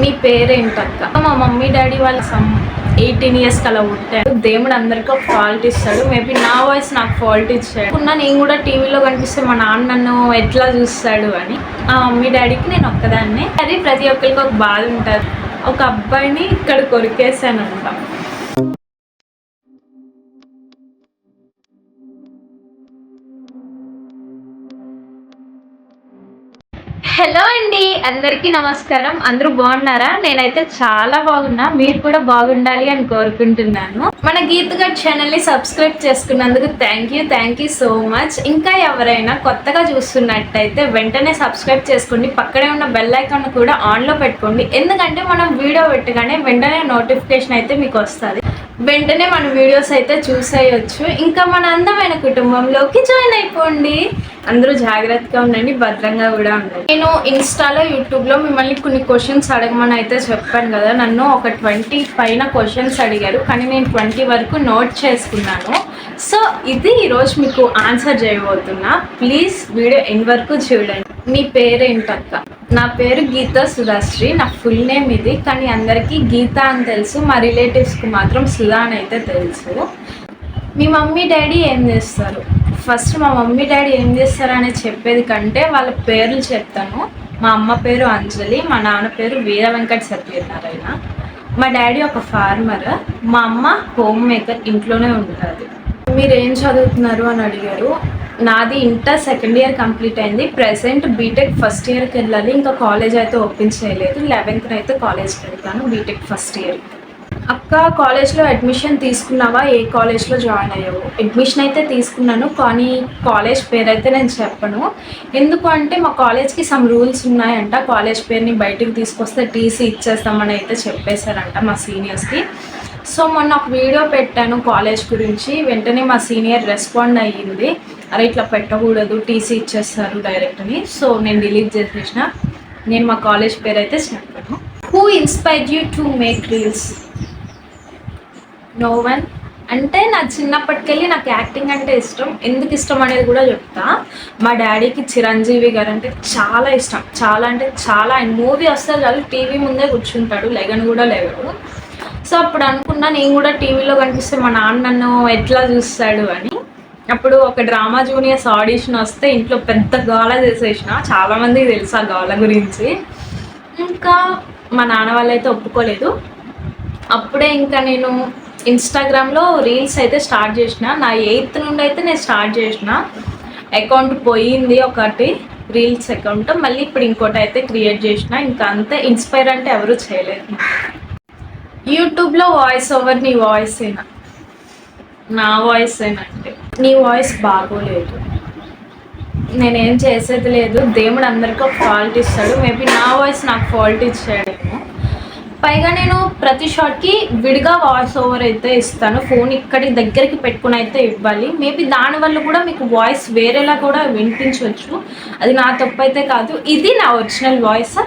నీ పేరేంటక్క? మా mummy daddy వాళ్ళు 18 years అలా పుట్టారు. దేవుడు అందరికీ ఒక ఫాల్ట్ ఇస్తాడు. మేబీ నా వాయిస్ నాకు ఫాల్ట్ ఇచ్చాడు. నేను కూడా టీవీలో కనిపిస్తే మా నాన్న నన్ను ఎట్లా చూస్తాడు అని. మా మమ్మీ డాడీకి నేను ఒక్కదాన్నే. అది ప్రతి ఒక్కరికి ఒక బాధ ఉంటుంది. ఒక అబ్బాయిని ఇక్కడ కొరికేసానంట. హలో అండి, అందరికీ నమస్కారం. అందరూ బాగున్నారా? నేనైతే చాలా బాగున్నా. మీరు కూడా బాగుండాలి అని కోరుకుంటున్నాను. మన గీతగడ్ ఛానల్ని సబ్స్క్రైబ్ చేసుకున్నందుకు థ్యాంక్ యూ సో మచ్. ఇంకా ఎవరైనా కొత్తగా చూస్తున్నట్టయితే వెంటనే సబ్స్క్రైబ్ చేసుకోండి. పక్కనే ఉన్న బెల్ ఐకాన్ కూడా ఆన్లో పెట్టుకోండి. ఎందుకంటే మనం వీడియో పెట్టగానే వెంటనే నోటిఫికేషన్ అయితే మీకు వస్తుంది. వెంటనే మన వీడియోస్ అయితే చూసేయచ్చు. ఇంకా మన అందమైన కుటుంబంలోకి జాయిన్ అయిపోండి. అందరూ జాగ్రత్తగా ఉండండి, భద్రంగా కూడా ఉండండి. నేను ఇన్స్టాలో యూట్యూబ్లో మిమ్మల్ని కొన్ని క్వశ్చన్స్ అడగమని అయితే చెప్పాను కదా. నన్ను ఒక 20 పైన క్వశ్చన్స్ అడిగారు, కానీ నేను 20 వరకు నోట్ చేసుకున్నాను. సో ఇది ఈరోజు మీకు ఆన్సర్ చేయబోతున్నా. ప్లీజ్ వీడియో ఎండ్ వరకు చూడండి. నీ పేరేంటక్క? నా పేరు గీతా సుధాశ్రీ. నా ఫుల్ నేమ్ ఇది, కానీ అందరికీ గీత అని తెలుసు. మా రిలేటివ్స్కి మాత్రం సుధా అని అయితే తెలుసు. మీ మమ్మీ డాడీ ఏం చేస్తారు? ఫస్ట్ మా మమ్మీ డాడీ ఏం చేస్తారని చెప్పేది కంటే వాళ్ళ పేర్లు చెప్తాను. మా అమ్మ పేరు అంజలి, మా నాన్న పేరు వీర వెంకట సత్యనారాయణ. మా డాడీ ఒక ఫార్మర్, మా అమ్మ హోమ్ మేకర్, ఇంట్లోనే ఉంటుంది. మీరు ఏం చదువుతున్నారు అని అడిగారు. నాది ఇంటర్ సెకండ్ ఇయర్ కంప్లీట్ అయింది. ప్రెసెంట్ బీటెక్ ఫస్ట్ ఇయర్కి వెళ్ళాలి. ఇంకా కాలేజ్ అయితే ఓపెన్ చేయలేదు. 11th అయితే కాలేజ్కి వెళ్తాను, బీటెక్ ఫస్ట్ ఇయర్. అక్క, కాలేజ్లో అడ్మిషన్ తీసుకున్నావా? ఏ కాలేజ్లో జాయిన్ అయ్యావు? అడ్మిషన్ అయితే తీసుకున్నాను, కానీ కాలేజ్ పేరు అయితే నేను చెప్పను. ఎందుకు అంటే మా కాలేజ్కి సమ్ రూల్స్ ఉన్నాయంట. కాలేజ్ పేరుని బయటకు తీసుకొస్తే టీసీ ఇచ్చేస్తామని అయితే చెప్పేశారంట మా సీనియర్స్కి. సో మొన్న ఒక వీడియో పెట్టాను కాలేజ్ గురించి. వెంటనే మా సీనియర్ రెస్పాండ్ అయ్యింది, అరే ఇట్లా పెట్టకూడదు, టీసీ ఇచ్చేస్తారు డైరెక్ట్ అని. సో నేను డిలీట్ చేసేసిన. నేను మా కాలేజ్ పేరు అయితే చెప్పాను. Who inspired you to make reels? No one. అంటే నా చిన్నప్పటికెళ్ళి నాకు యాక్టింగ్ అంటే ఇష్టం. ఎందుకు ఇష్టం అనేది కూడా చెప్తా. మా డాడీకి చిరంజీవి గారు అంటే చాలా ఇష్టం. చాలా అంటే చాలా. ఆయన మూవీ వస్తే చాలు టీవీ ముందే కూర్చుంటాడు, లెగన్ కూడా లేవడు. సో అప్పుడు అనుకున్నా నేను కూడా టీవీలో కనిపిస్తే మా నాన్న నన్ను ఎట్లా చూస్తాడు అని. అప్పుడు ఒక డ్రామా జూనియర్స్ ఆడిషన్ వస్తే ఇంట్లో పెద్ద గోల చేసేసిన. చాలామందికి తెలుసు ఆ గోల గురించి. ఇంకా మా నాన్న వాళ్ళైతే ఒప్పుకోలేదు. అప్పుడే ఇంకా నేను ఇన్స్టాగ్రామ్లో రీల్స్ అయితే స్టార్ట్ చేసిన. నా 8th నుండి అయితే నేను స్టార్ట్ చేసిన. అకౌంట్ పోయింది ఒకటి, రీల్స్ అకౌంట్. మళ్ళీ ఇప్పుడు ఇంకోటి అయితే క్రియేట్ చేసిన. ఇంకా అంతే. ఇన్స్పైర్ అంటే ఎవరు చేయలేదు. యూట్యూబ్లో వాయిస్ ఓవర్ నీ వాయిస్ అయినా? నా వాయిస్ ఏనంటే నీ వాయిస్ బాగోలేదు, నేనేం చేసేది లేదు. దేవుడు అందరికీ ఒక ఫాల్ట్ ఇస్తాడు. మేబీ నా వాయిస్ నాకు ఫాల్ట్ ఇచ్చాడేమో. పైగా నేను ప్రతి షాట్కి విడిగా వాయిస్ ఓవర్ అయితే ఇస్తాను. ఫోన్ ఇక్కడి దగ్గరికి పెట్టుకుని అయితే ఇవ్వాలి. మేబీ దానివల్ల కూడా మీకు వాయిస్ వేరేలా కూడా వినిపించవచ్చు. అది నా తప్పు అయితే కాదు. ఇది నా ఒరిజినల్ వాయిస్.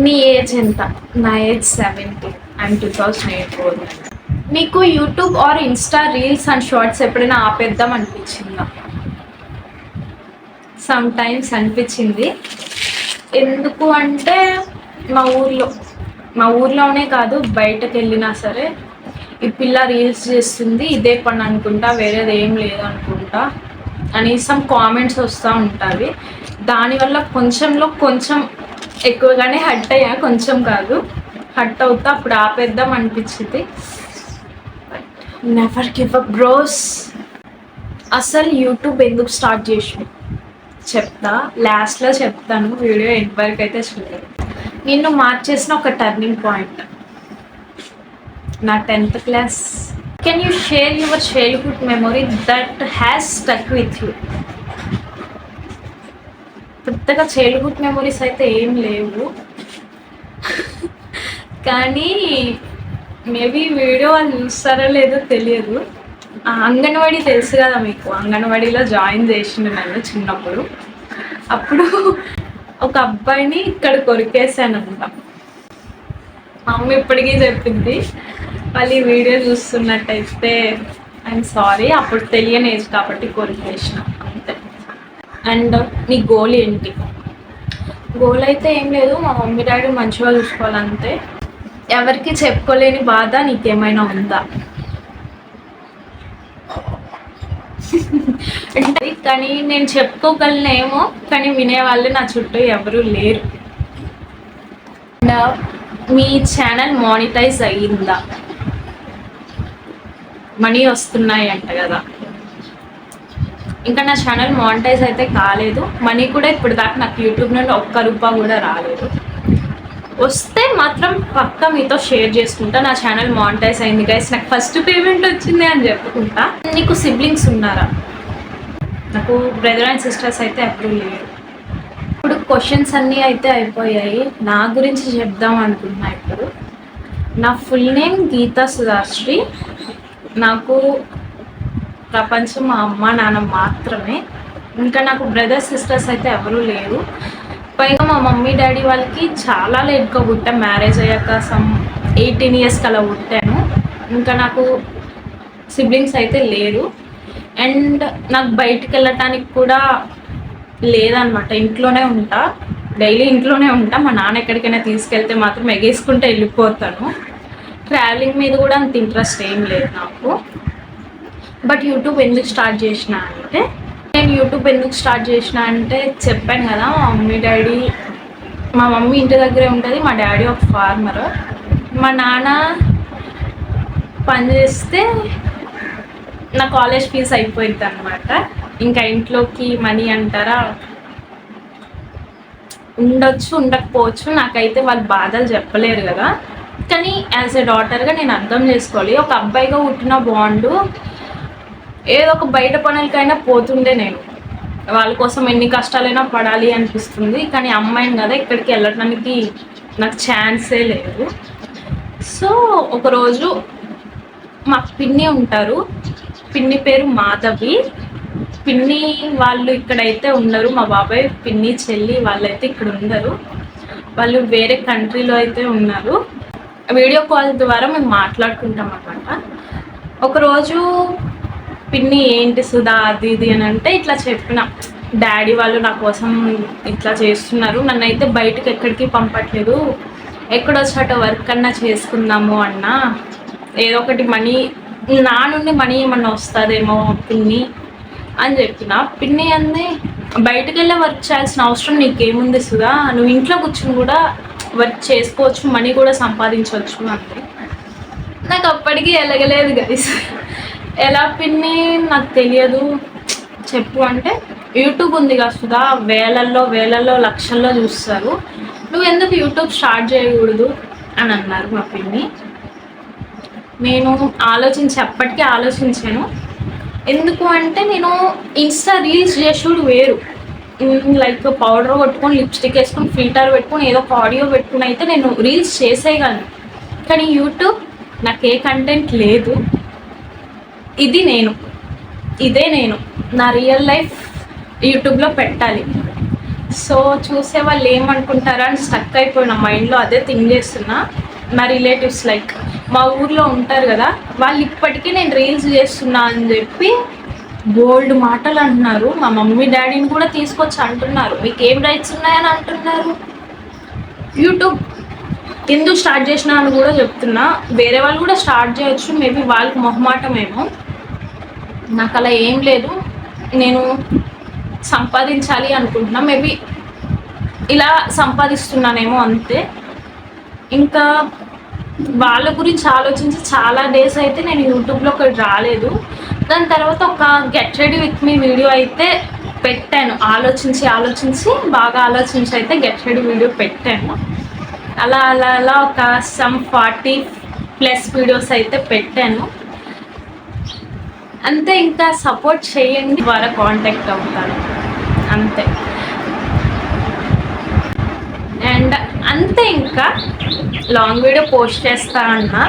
నీ ఏజ్ ఎంత? నా ఏజ్ 17. అండ్ 2008. నీకు YouTube or Insta reels and shorts ఎప్పుడైనా ఆపేద్దాం అనిపించిందా? సమ్ టైమ్స్ అనిపించింది. ఎందుకు అంటే మా ఊర్లోనే కాదు, బయటకు వెళ్ళినా సరే ఈ పిల్ల రీల్స్ చేస్తుంది, ఇదే పని అనుకుంటా, వేరేది ఏం లేదనుకుంటా అని సమ్ కామెంట్స్ వస్తూ ఉంటుంది. దానివల్ల కొంచెం ఎక్కువగానే హట్ అయ్యా. కొంచెం కాదు, హట్ అవుతా. అప్పుడు ఆపేద్దాం అనిపించింది. Never give up bros. అసలు యూట్యూబ్ ఎందుకు స్టార్ట్ చేసి చెప్తా, లాస్ట్లో చెప్తాను. వీడియో ఎండ్ వరకు అయితే చూడండి. నిన్ను మార్చేసిన ఒక టర్నింగ్ పాయింట్ నా 10th class. Can you share your childhood memory that has stuck with you? పెద్దగా చైల్డ్హుడ్ మెమొరీస్ అయితే ఏం లేవు, కానీ మేబీ వీడియో వాళ్ళు చూస్తారో లేదో తెలియదు. అంగన్వాడీ తెలుసు కదా మీకు, అంగన్వాడీలో జాయిన్ చేసిండు నన్ను చిన్నప్పుడు. అప్పుడు ఒక అబ్బాయిని ఇక్కడ కొరికేసానంట. మా అమ్మ ఇప్పటికీ చెప్పింది. వాళ్ళు ఈ వీడియో చూస్తున్నట్టయితే ఐఎమ్ సారీ, అప్పుడు తెలియని ఏజ్ కాబట్టి కొరికేసిన అంతే. అండ్ నీ గోల్ ఏంటి? గోల్ అయితే ఏం లేదు, మా మమ్మీ డాడీ మంచిగా చూసుకోవాలంతే. ఎవరికి చెప్పుకోలేని బాధ నీకేమైనా ఉందా? అంటే కానీ నేను చెప్పుకోగలనేమో, కానీ వినేవాళ్ళు నా చుట్టూ ఎవరు లేరు. మీ ఛానల్ మానిటైజ్ అయ్యిందా? మనీ వస్తున్నాయి అంట కదా. ఇంకా నా ఛానల్ మానిటైజ్ అయితే కాలేదు. మనీ కూడా ఇప్పుడు దాకా నాకు యూట్యూబ్ నుండి ఒక్క రూపాయి కూడా రాలేదు. వస్తే మాత్రం పక్కా మీతో షేర్ చేసుకుంటా. నా ఛానల్ మానిటైజ్ అయింది గైస్, నాకు ఫస్ట్ పేమెంట్ వచ్చింది అని చెప్పుకుంటా. నీకు సిబ్లింగ్స్ ఉన్నారా? నాకు బ్రదర్ అండ్ సిస్టర్స్ అయితే ఎప్పుడూ లేరు. ఇప్పుడు క్వశ్చన్స్ అన్నీ అయితే అయిపోయాయి. నా గురించి చెప్దాం అనుకుంటున్నా. ఇప్పుడు నా ఫుల్ నేమ్ గీతా సుధాశ్రీ. నాకు ప్రపంచం మా అమ్మ నాన్న మాత్రమే. ఇంకా నాకు బ్రదర్స్ సిస్టర్స్ అయితే ఎవరూ లేరు. పైగా మా మమ్మీ డాడీ వాళ్ళకి చాలా లేట్గా పుట్టాను. మ్యారేజ్ అయ్యాక 18 ఇయర్స్కి అలా పుట్టాను. ఇంకా నాకు సిబ్లింగ్స్ అయితే లేరు. అండ్ నాకు బయటికి వెళ్ళటానికి కూడా లేదనమాట. ఇంట్లోనే ఉంటా, డైలీ ఇంట్లోనే ఉంటా. మా నాన్న ఎక్కడికైనా తీసుకెళ్తే మాత్రం ఎగేసుకుంటే వెళ్ళిపోతాను. ట్రావెలింగ్ మీద కూడా అంత ఇంట్రెస్ట్ ఏం లేదు నాకు. బట్ యూట్యూబ్ ఎందుకు స్టార్ట్ చేసిన అంటే, నేను యూట్యూబ్ ఎందుకు స్టార్ట్ చేసిన అంటే చెప్పాను కదా, మా మమ్మీ ఇంటి దగ్గరే ఉంటుంది, మా డాడీ ఒక ఫార్మర్. మా నాన్న పని చేస్తే నా కాలేజ్ ఫీజు అయిపోయింది అనమాట. ఇంకా ఇంట్లోకి మనీ అంటారా, ఉండొచ్చు ఉండకపోవచ్చు, నాకైతే వాళ్ళు బాధలు చెప్పలేరు కదా. కానీ యాజ్ ఎ డాటర్గా నేను అర్థం చేసుకోవాలి. ఒక అబ్బాయిగా పుట్టిన బాండు, ఏదో ఒక బయట పనులకైనా పోతుండే నేను. వాళ్ళ కోసం ఎన్ని కష్టాలైనా పడాలి అనిపిస్తుంది. కానీ అమ్మాయిని కదా, ఇక్కడికి వెళ్ళడానికి నాకు ఛాన్సే లేదు. సో ఒకరోజు మా పిన్ని ఉంటారు, పిన్ని పేరు మాధవి. పిన్ని వాళ్ళు ఇక్కడైతే ఉండరు, మా బాబాయ్ పిన్ని చెల్లి వాళ్ళైతే ఇక్కడ ఉండరు, వాళ్ళు వేరే కంట్రీలో అయితే ఉన్నారు. వీడియో కాల్ ద్వారా మేము మాట్లాడుకుంటాం అన్నమాట. ఒకరోజు పిన్ని ఏంటి సుధా అది ఇది అని అంటే ఇట్లా చెప్పిన, డాడీ వాళ్ళు నా కోసం ఇట్లా చేస్తున్నారు, నన్ను అయితే బయటకు ఎక్కడికి పంపట్లేదు, ఎక్కడొచ్చాట వర్క్ అన్నా చేసుకుందాము అన్నా, ఏదో ఒకటి మనీ నా నుండి మనీ ఏమన్నా వస్తుందేమో పిన్ని అని చెప్పిన. పిన్ని అంది, బయటకు వెళ్ళే వర్క్ చేయాల్సిన అవసరం నీకేముంది సుధా, నువ్వు ఇంట్లో కూర్చొని కూడా వర్క్ చేసుకోవచ్చు, మనీ కూడా సంపాదించవచ్చు అంటే. నాకు అప్పటికి ఎలగలేదు గైస్. ఎలా పిన్ని నాకు తెలియదు చెప్పు అంటే, యూట్యూబ్ ఉంది కదా సుధా, వేలల్లో లక్షల్లో చూస్తారు, నువ్వు ఎందుకు యూట్యూబ్ స్టార్ట్ చేయకూడదు అని అన్నారు మా పిన్ని. నేను అప్పటికే ఆలోచించాను. ఎందుకు అంటే నేను ఇన్స్టా రీల్స్ చేసుడు వేరు, లైక్ పౌడర్ కొట్టుకొని లిప్స్టిక్ వేసుకొని ఫిల్టర్ పెట్టుకొని ఏదో ఒక ఆడియో పెట్టుకుని అయితే నేను రీల్స్ చేసేయగలను. కానీ యూట్యూబ్ నాకు ఏ కంటెంట్ లేదు, ఇదే నేను నా రియల్ లైఫ్ యూట్యూబ్లో పెట్టాలి. సో చూసే వాళ్ళు ఏమనుకుంటారా అని స్టక్ అయిపోయిన మైండ్లో అదే థింక్ చేస్తున్నా. నా రిలేటివ్స్ లైక్ మా ఊర్లో ఉంటారు కదా, వాళ్ళు ఇప్పటికీ నేను రీల్స్ చేస్తున్నా అని చెప్పి బోల్డ్ మాటలు అంటున్నారు. మా మమ్మీ డాడీని కూడా తీసుకొచ్చి అంటున్నారు, మీకు ఏం రైట్స్ ఉన్నాయని అంటున్నారు. యూట్యూబ్ ఎందుకు స్టార్ట్ చేసినా అని కూడా చెప్తున్నా. వేరే వాళ్ళు కూడా స్టార్ట్ చేయొచ్చు, మేబీ వాళ్ళకి మొహమాటమేమో, నాకు అలా ఏం లేదు. నేను సంపాదించాలి అనుకుంటున్నా, మేబీ ఇలా సంపాదిస్తున్నానేమో అంతే. ఇంకా వాళ్ళ గురించి ఆలోచించి చాలా డేస్ అయితే నేను యూట్యూబ్లోకి రాలేదు. దాని తర్వాత ఒక get ready with me video అయితే పెట్టాను, ఆలోచించి బాగా ఆలోచించి అయితే గెట్ రెడీ వీడియో పెట్టాను. అలా ఒక 40+ వీడియోస్ అయితే పెట్టాను అంతే. ఇంకా సపోర్ట్ చేయండి, ద్వారా కాంటాక్ట్ అవుతాను అంతే. అండ్ అంతే, ఇంకా లాంగ్ వీడియో పోస్ట్ చేస్తా అన్నా,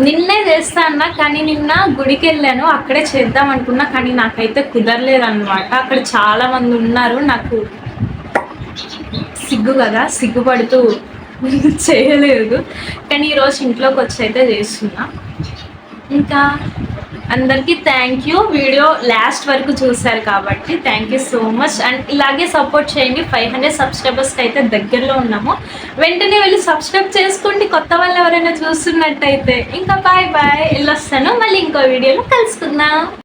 నిన్నే చేస్తా అన్నా, కానీ నిన్న గుడికి వెళ్ళాను, అక్కడే చేద్దాం అనుకున్నా, కానీ నాకైతే కుదరలేదు అనమాట. అక్కడ చాలామంది ఉన్నారు, నాకు సిగ్గు కదా, సిగ్గుపడుతూ చేయలేదు. కానీ ఈరోజు ఇంట్లోకి వచ్చి అయితే చేస్తున్నా. ఇంకా అందరికీ థ్యాంక్ యూ. వీడియో లాస్ట్ వరకు చూసారు కాబట్టి thank you so much. And ఇలాగే సపోర్ట్ చేయండి. 500 సబ్స్క్రైబర్స్కి అయితే దగ్గరలో ఉన్నాము. వెంటనే వెళ్ళి సబ్స్క్రైబ్ చేసుకోండి కొత్త వాళ్ళు ఎవరైనా చూస్తున్నట్టయితే. ఇంకా బాయ్ బాయ్, వెళ్ళొస్తాను. మళ్ళీ ఇంకో వీడియోలో కలుసుకుందాం.